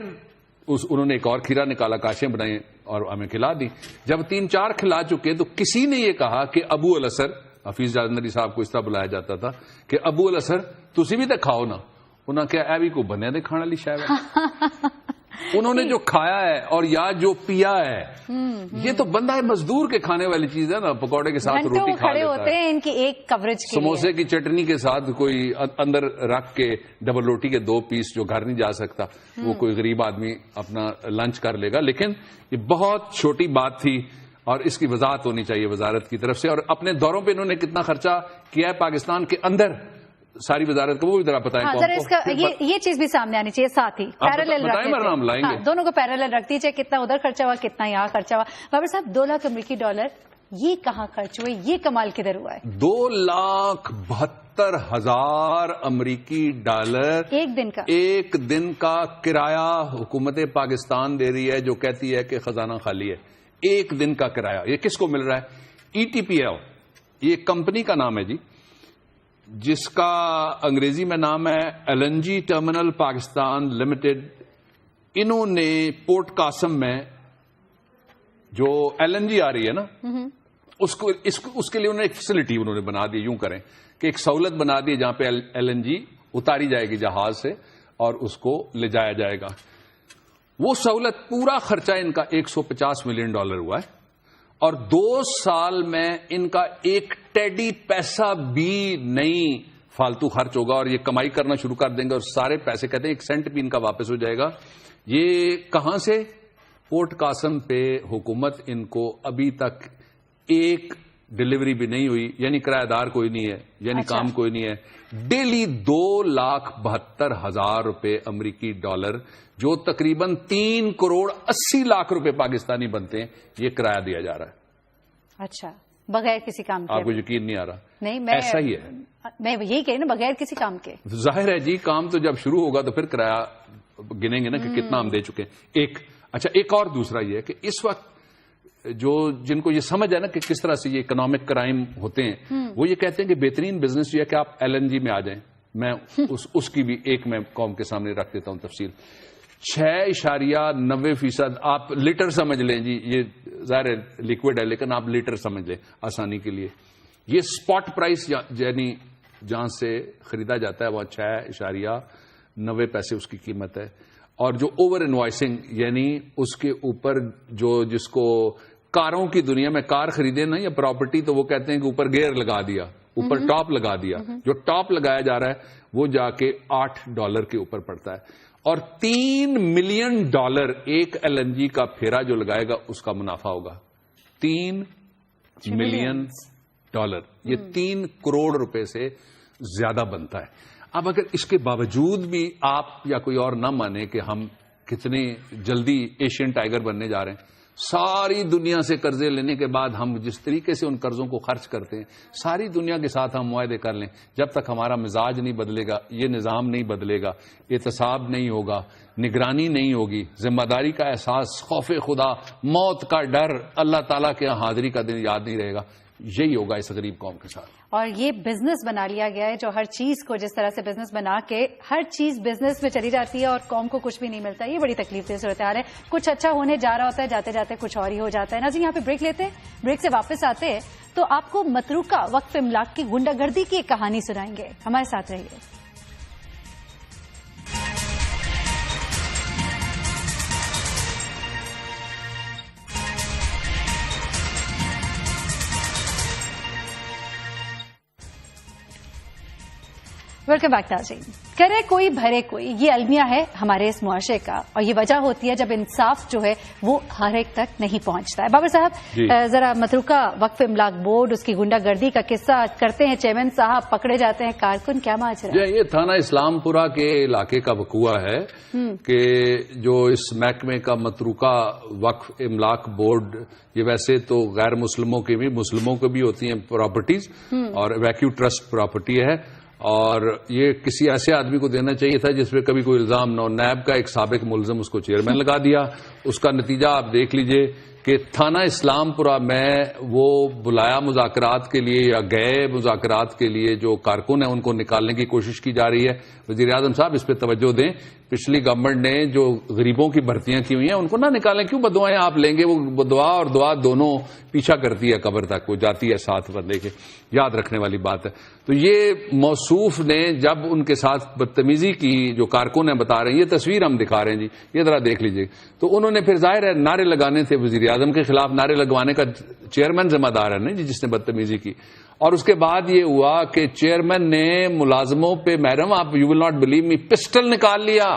انہوں نے ایک اور کھیرا نکالا، کاشیں بنائی اور ہمیں کھلا دی. جب 3-4 کھلا چکے تو کسی نے یہ کہا کہ ابو الاسر، حفیظ جالندری صاحب کو اس طرح بلایا جاتا تھا کہ ابو الاسر تسی بھی تو کھاؤ نا. انہوں نے کہا اے بھی کو بنیا دے کھانا لی شاید. انہوں نے جو کھایا ہے اور یا جو پیا ہے، یہ تو بندہ مزدور کے کھانے والی چیز ہے نا. پکوڑے کے ساتھ روٹی کھا کھڑے لیتا ہوتے ہیں ان کی ایک کوریج کے سموسے کی چٹنی کے ساتھ کوئی اندر رکھ کے ڈبل روٹی کے 2 پیس جو گھر نہیں جا سکتا وہ کوئی غریب آدمی اپنا لنچ کر لے گا. لیکن یہ بہت چھوٹی بات تھی اور اس کی وضاحت ہونی چاہیے وزارت کی طرف سے. اور اپنے دوروں پہ انہوں نے کتنا خرچہ کیا ہے پاکستان کے اندر ساری وزارت کو وہ بھی ذرا بتائیں. یہ چیز بھی سامنے آنی چاہیے ساتھ ہی پیرالل رکھتے دونوں کو پیرالل رکھ دیجیے کتنا ادھر خرچہ ہوا کتنا یہاں خرچہ ہوا. بابر صاحب 2 لاکھ امریکی ڈالر یہ کہاں خرچ ہوئے، یہ کمال کدھر ہوا ہے؟ 2,72,000 امریکی ڈالر ایک دن کا کرایہ حکومت پاکستان دے رہی ہے، جو کہتی ہے کہ خزانہ خالی ہے. ایک دن کا کرایہ یہ کس کو مل رہا ہے؟ ای ٹی پی ایل، یہ کمپنی کا نام ہے جی، جس کا انگریزی میں نام ہے L N G terminal Pakistan limited. انہوں نے پورٹ قاسم میں جو ایل این جی آ رہی ہے نا، اس کے لیے انہوں نے ایک فیسلٹی انہوں نے بنا دی، یوں کریں کہ ایک سہولت بنا دی جہاں پہ LNG اتاری جائے گی جہاز سے اور اس کو لے جایا جائے گا. وہ سہولت پورا خرچہ ان کا $150 ملین ہوا ہے اور 2 سال میں ان کا ایک ٹیڈی پیسہ بھی نہیں فالتو خرچ ہوگا اور یہ کمائی کرنا شروع کر دیں گے اور سارے پیسے کہتے ہیں 1 سینٹ بھی ان کا واپس ہو جائے گا. یہ کہاں سے؟ پورٹ قاسم پہ حکومت ان کو ابھی تک ایک ڈلیوری بھی نہیں ہوئی، یعنی کرایہ دار کوئی نہیں ہے، یعنی کام کوئی نہیں ہے. ڈیلی 2,72,000 روپے امریکی ڈالر جو تقریباً 3,80,00,000 روپے پاکستانی بنتے ہیں، یہ کرایہ دیا جا رہا ہے. اچھا، بغیر کسی کام کے؟ آپ کو یقین نہیں آ رہا؟ نہیں، ایسا ہی ہے. میں یہی کہہ نا، بغیر کسی کام کے. ظاہر ہے جی، کام تو جب شروع ہوگا تو پھر کرایہ گنیں گے نا کہ کتنا ہم دے چکے ہیں. ایک اور دوسرا یہ ہے کہ اس وقت جن کو یہ سمجھ ہے نا کہ کس طرح سے یہ اکنامک کرائم ہوتے ہیں، وہ یہ کہتے ہیں کہ بہترین بزنس یہ ہے کہ آپ LNG میں آ جائیں. میں اس کی بھی ایک میں قوم کے سامنے رکھ دیتا ہوں تفصیل. 6.90% آپ لیٹر سمجھ لیں جی، یہ ظاہر ہے لیکوڈ ہے لیکن آپ لیٹر سمجھ لیں آسانی کے لیے. یہ سپاٹ پرائس یعنی جہاں سے خریدا جاتا ہے وہاں 6.90 اس کی قیمت ہے. اور جو اوور انوائسنگ یعنی اس کے اوپر جس کو کاروں کی دنیا میں کار خریدے نا یا پراپرٹی، تو وہ کہتے ہیں کہ اوپر گیئر لگا دیا، اوپر ٹاپ لگا دیا. جو ٹاپ لگایا جا رہا ہے وہ جا کے $8 کے اوپر پڑتا ہے. اور $3 ملین ایک LNG کا پھیرا جو لگائے گا اس کا منافع ہوگا $3 ملین. یہ 3 کروڑ روپے سے زیادہ بنتا ہے. اب اگر اس کے باوجود بھی آپ یا کوئی اور نہ مانے کہ ہم کتنے جلدی ایشین ٹائیگر بننے جا رہے ہیں، ساری دنیا سے قرضے لینے کے بعد ہم جس طریقے سے ان قرضوں کو خرچ کرتے ہیں، ساری دنیا کے ساتھ ہم معاہدے کر لیں، جب تک ہمارا مزاج نہیں بدلے گا، یہ نظام نہیں بدلے گا، احتساب نہیں ہوگا، نگرانی نہیں ہوگی، ذمہ داری کا احساس، خوف خدا، موت کا ڈر، اللہ تعالیٰ کے حاضری کا دن یاد نہیں رہے گا، یہی ہوگا اس غریب قوم کے ساتھ. اور یہ بزنس بنا لیا گیا ہے جو ہر چیز کو جس طرح سے بزنس بنا کے ہر چیز بزنس میں چلی جاتی ہے اور قوم کو کچھ بھی نہیں ملتا. یہ بڑی تکلیف دہ صورتحال ہے. کچھ اچھا ہونے جا رہا ہوتا ہے، جاتے جاتے کچھ اور ہی ہو جاتا ہے. ناظرین، یہاں پہ بریک لیتے ہیں، بریک سے واپس آتے ہیں تو آپ کو متروکہ وقف املاک کی غنڈہ گردی کی ایک کہانی سنائیں گے. ہمارے ساتھ رہیے. ویلکم بیک ناظرین. کرے کوئی بھرے کوئی، یہ المیہ ہے ہمارے اس معاشرے کا، اور یہ وجہ ہوتی ہے جب انصاف جو ہے وہ ہر ایک تک نہیں پہنچتا ہے. بابر صاحب، ذرا متروکہ وقف املاک بورڈ، اس کی غنڈہ گردی کا قصہ کرتے ہیں. چیئرمین صاحب پکڑے جاتے ہیں، کارکن کیا ماجرا ہے؟ یہ تھانہ اسلام پورہ کے علاقے کا وقوع ہے کہ جو اس محکمے کا متروکہ وقف املاک بورڈ، یہ ویسے تو غیر مسلموں کی بھی، مسلموں کو بھی ہوتی ہیں پراپرٹیز، اور ویکیو ٹرسٹ پراپرٹی ہے، اور یہ کسی ایسے آدمی کو دینا چاہیے تھا جس پہ کبھی کوئی الزام نہ ہو. نیب کا ایک سابق ملزم اس کو چیئرمین لگا دیا. اس کا نتیجہ آپ دیکھ لیجئے کہ تھانہ اسلام پورہ میں وہ بلایا مذاکرات کے لیے یا گئے مذاکرات کے لیے جو کارکن ہیں ان کو نکالنے کی کوشش کی جا رہی ہے. وزیر اعظم صاحب اس پہ توجہ دیں. پچھلی گورنمنٹ نے جو غریبوں کی بھرتیاں کی ہوئی ہیں ان کو نہ نکالیں. کیوں بدوائیں آپ لیں گے؟ وہ دعا اور دعا دونوں پیچھا کرتی ہے قبر تک، وہ جاتی ہے ساتھ بندے کے. یاد رکھنے والی بات ہے. تو یہ موصوف نے جب ان کے ساتھ بدتمیزی کی، جو کارکن ہیں بتا رہے ہیں، یہ تصویر ہم دکھا رہے ہیں جی، یہ ذرا دیکھ لیجئے. تو انہوں نے پھر ظاہر ہے نعرے لگانے تھے، وزیر اعظم کے خلاف نعرے لگوانے کا چیئرمین ذمہ دار ہے نا جی، جس نے بدتمیزی کی. اور اس کے بعد یہ ہوا کہ چیئرمین نے ملازموں پہ، میڈم آپ you will not believe me, pistol نکال لیا.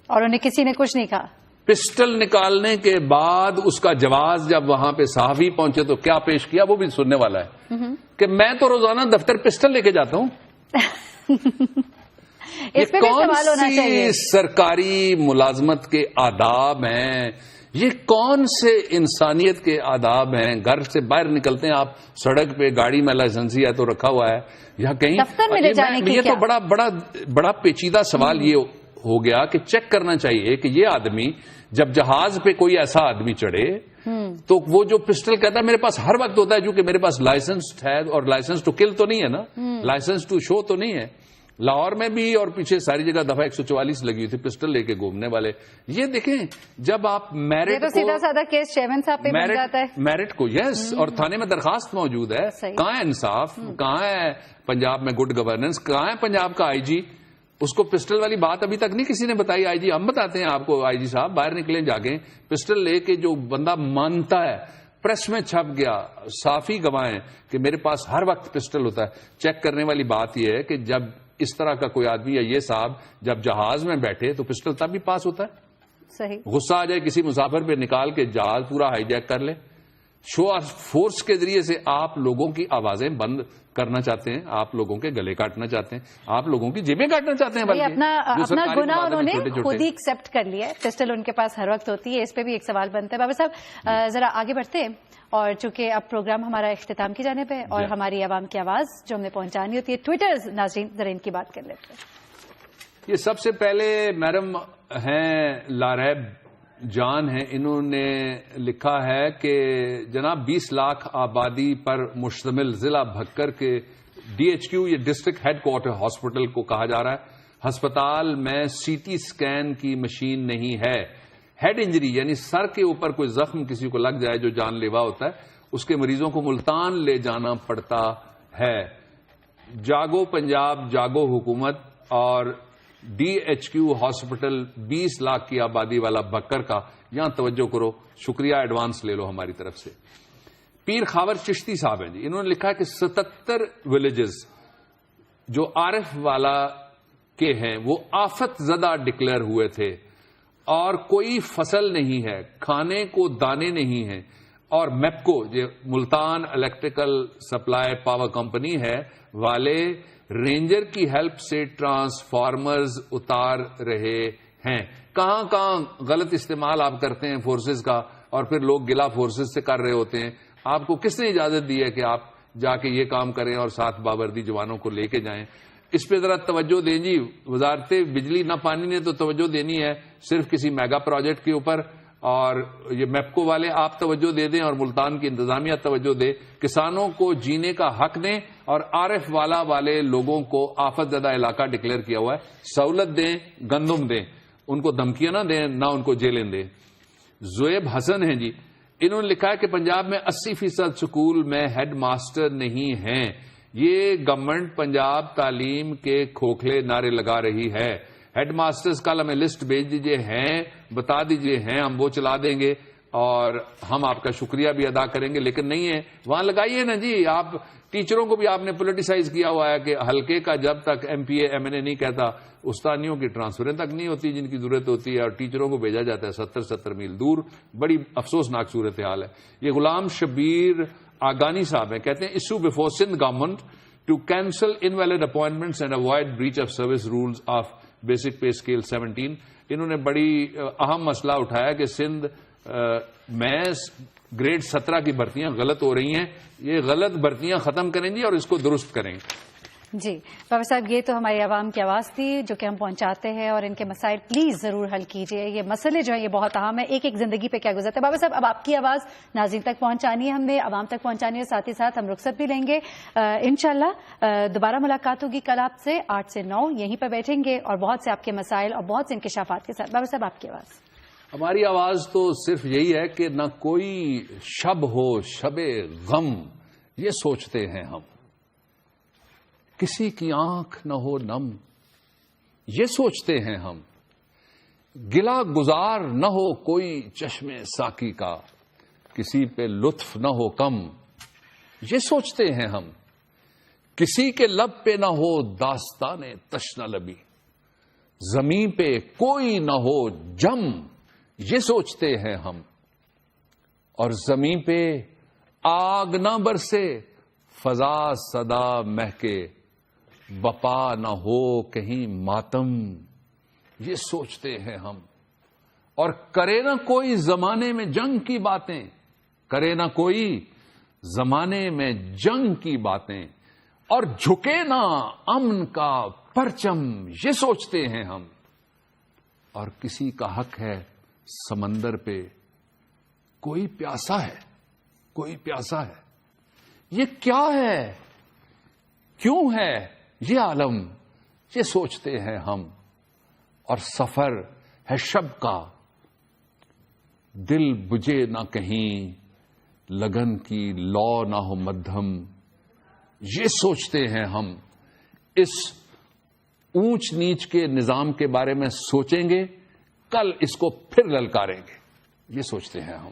اور انہیں کسی نے کچھ نہیں کہا. پسٹل نکالنے کے بعد اس کا جواز جب وہاں پہ صحافی پہنچے تو کیا پیش کیا، وہ بھی سننے والا ہے کہ میں تو روزانہ دفتر پسٹل لے کے جاتا ہوں. اس پہ بھی سوال ہونا چاہیے. سرکاری ملازمت کے آداب ہیں، یہ کون سے انسانیت کے آداب ہیں؟ گھر سے باہر نکلتے ہیں آپ، سڑک پہ گاڑی میں لائسنسی ہے تو رکھا ہوا ہے، یا کہیں دفتر میں لے جانے کی. یہ تو بڑا پیچیدہ سوال یہ ہو گیا کہ چیک کرنا چاہیے کہ یہ آدمی جب جہاز پہ کوئی ایسا آدمی چڑھے تو وہ جو پسٹل کہتا ہے میرے پاس ہر وقت ہوتا ہے، کیونکہ میرے پاس لائسنس ہے، اور لائسنس ٹو کل تو نہیں ہے نا، لائسنس ٹو شو تو نہیں ہے. لاہور میں بھی اور پیچھے ساری جگہ دفعہ 144 لگی ہوئی تھی، پسٹل لے کے گھومنے والے. یہ دیکھیں جب آپ میرٹ تو سیدھا سادہ کیس چیئرمین صاحب پہ بن جاتا ہے. میرٹ کو یس اور تھانے میں درخواست موجود ہے. کہاں ہے انصاف؟ کہاں ہے پنجاب میں گڈ گورننس؟ کہاں ہے پنجاب کا آئی جی؟ اس کو پسٹل والی بات ابھی تک نہیں کسی نے بتائی. آئی جی ہم بتاتے ہیں آپ کو. آئی جی صاحب باہر نکلیں جا کے، پسٹل لے کے جو بندہ مانتا ہے، پریس میں چھپ گیا، صافی گواہیں کہ میرے پاس ہر وقت پسٹل ہوتا ہے. چیک کرنے والی بات یہ ہے کہ جب اس طرح کا کوئی آدمی یا یہ صاحب جب جہاز میں بیٹھے تو پسٹل تب بھی پاس ہوتا ہے. صحیح. غصہ آ جائے کسی مسافر پہ، نکال کے جہاز پورا ہائی جیک کر لے. شو آف فورس کے ذریعے سے آپ لوگوں کی آوازیں بند کرنا چاہتے ہیں، آپ لوگوں کے گلے کاٹنا چاہتے ہیں، آپ لوگوں کی جیبیں کاٹنا چاہتے ہیں. بلکہ اپنا گناہ انہوں نے خود ہی ایکسپٹ کر لیا ہے. پسٹل ان کے پاس ہر وقت ہوتی ہے. اس پہ بھی ایک سوال بنتا ہے. بابر صاحب ذرا آگے بڑھتے ہیں، اور چونکہ اب پروگرام ہمارا اختتام کی جانب ہے اور ہماری عوام کی آواز جو ہمیں پہنچانی ہوتی ہے، ٹویٹرز ناظرین ذرا ان کی بات کر لیتے ہیں. یہ سب سے پہلے میڈم ہیں لاریب جان ہیں، انہوں نے لکھا ہے کہ جناب 20 لاکھ آبادی پر مشتمل ضلع بھکر کے DHQ یہ ڈسٹرکٹ ہیڈ کوارٹر ہاسپٹل کو کہا جا رہا ہے، ہسپتال میں سی ٹی اسکین کی مشین نہیں ہے. ہیڈ انجری یعنی سر کے اوپر کوئی زخم کسی کو لگ جائے جو جان لیوا ہوتا ہے، اس کے مریضوں کو ملتان لے جانا پڑتا ہے. جاگو پنجاب، جاگو حکومت اور DHQ ہاسپٹل 20 لاکھ کی آبادی والا بکر کا، یہاں توجہ کرو، شکریہ ایڈوانس لے لو ہماری طرف سے. پیر خاور چشتی صاحب ہیں جی، انہوں نے لکھا کہ 77 ولیجز جو عارف والا کے ہیں وہ آفت زدہ ڈکلیئر ہوئے تھے اور کوئی فصل نہیں ہے، کھانے کو دانے نہیں ہیں. اور میپکو جو Multan electrical supply power company ہے والے رینجر کی ہیلپ سے ٹرانسفارمرز اتار رہے ہیں. کہاں کہاں غلط استعمال آپ کرتے ہیں فورسز کا، اور پھر لوگ گلا فورسز سے کر رہے ہوتے ہیں. آپ کو کس نے اجازت دی ہے کہ آپ جا کے یہ کام کریں اور ساتھ بابردی جوانوں کو لے کے جائیں؟ اس پہ ذرا توجہ دیں جی. وزارت بجلی نہ پانی نے تو توجہ دینی ہے صرف کسی میگا پروجیکٹ کے اوپر، اور یہ میپکو والے آپ توجہ دے دیں اور ملتان کی انتظامیہ توجہ دے. کسانوں کو جینے کا حق دیں اور عارف والا والے لوگوں کو آفت زدہ علاقہ ڈکلیئر کیا ہوا ہے، سہولت دیں، گندم دیں، ان کو دھمکیاں نہ دیں، نہ ان کو جیلیں دیں. زویب حسن ہیں جی، انہوں نے لکھا ہے کہ پنجاب میں 80% سکول میں ہیڈ ماسٹر نہیں ہیں. یہ گورنمنٹ پنجاب تعلیم کے کھوکھلے نعرے لگا رہی ہے. ہیڈ ماسٹرز کل ہمیں لسٹ بھیج دیجئے، ہیں بتا دیجئے، ہیں ہم وہ چلا دیں گے اور ہم آپ کا شکریہ بھی ادا کریں گے. لیکن نہیں ہے وہاں لگائیے نا جی. آپ ٹیچروں کو بھی آپ نے پولیٹیسائز کیا ہوا ہے کہ حلقے کا جب تک MPA MNA نہیں کہتا استانیوں کی ٹرانسفریں تک نہیں ہوتی جن کی ضرورت ہوتی ہے، اور ٹیچروں کو بھیجا جاتا ہے 70 میل دور. بڑی افسوسناک صورتحال ہے. یہ غلام شبیر آگانی صاحب ہیں، کہتے ہیں issue before Sindh government to cancel invalid appointments and avoid breach of service rules of basic pay scale 17. انہوں نے بڑی اہم مسئلہ اٹھایا کہ سندھ میں گریڈ 17 کی بھرتیاں غلط ہو رہی ہیں. یہ غلط بھرتیاں ختم کریں گی اور اس کو درست کریں گے. جی بابر صاحب، یہ تو ہماری عوام کی آواز تھی جو کہ ہم پہنچاتے ہیں، اور ان کے مسائل پلیز ضرور حل کیجیے. یہ مسئلے جو ہیں یہ بہت اہم ہے، ایک ایک زندگی پہ کیا گزرتا ہے. بابر صاحب اب آپ کی آواز ناظرین تک پہنچانی ہے، ہم نے عوام تک پہنچانی ہے، ساتھ ہی ساتھ ہم رخصت بھی لیں گے. انشاءاللہ دوبارہ ملاقات ہوگی کل آپ سے 8 سے 9 یہیں پہ بیٹھیں گے اور بہت سے آپ کے مسائل اور بہت سے انکشافات کے ساتھ. بابر صاحب آپ کی آواز. ہماری آواز تو صرف یہی ہے کہ نہ کوئی شب ہو شب غم، یہ سوچتے ہیں ہم. کسی کی آنکھ نہ ہو نم، یہ سوچتے ہیں ہم. گلا گزار نہ ہو کوئی چشم ساقی کا، کسی پہ لطف نہ ہو کم، یہ سوچتے ہیں ہم. کسی کے لب پہ نہ ہو داستان تشنہ لبی، زمین پہ کوئی نہ ہو جم، یہ سوچتے ہیں ہم. اور زمین پہ آگ نہ برسے، فضا صدا مہکے، بپا نہ ہو کہیں ماتم، یہ سوچتے ہیں ہم. اور کرے نہ کوئی زمانے میں جنگ کی باتیں، کرے نہ کوئی زمانے میں جنگ کی باتیں، اور جھکے نہ امن کا پرچم، یہ سوچتے ہیں ہم. اور کسی کا حق ہے سمندر پہ، کوئی پیاسا ہے، کوئی پیاسا ہے. یہ کیا ہے، کیوں ہے یہ عالم، یہ سوچتے ہیں ہم، اور سفر ہے شب کا، دل بجھے نہ کہیں، لگن کی لو نہ ہو مدھم، یہ سوچتے ہیں ہم۔ اس اونچ نیچ کے نظام کے بارے میں سوچیں گے، کل اس کو پھر للکاریں گے، یہ سوچتے ہیں ہم۔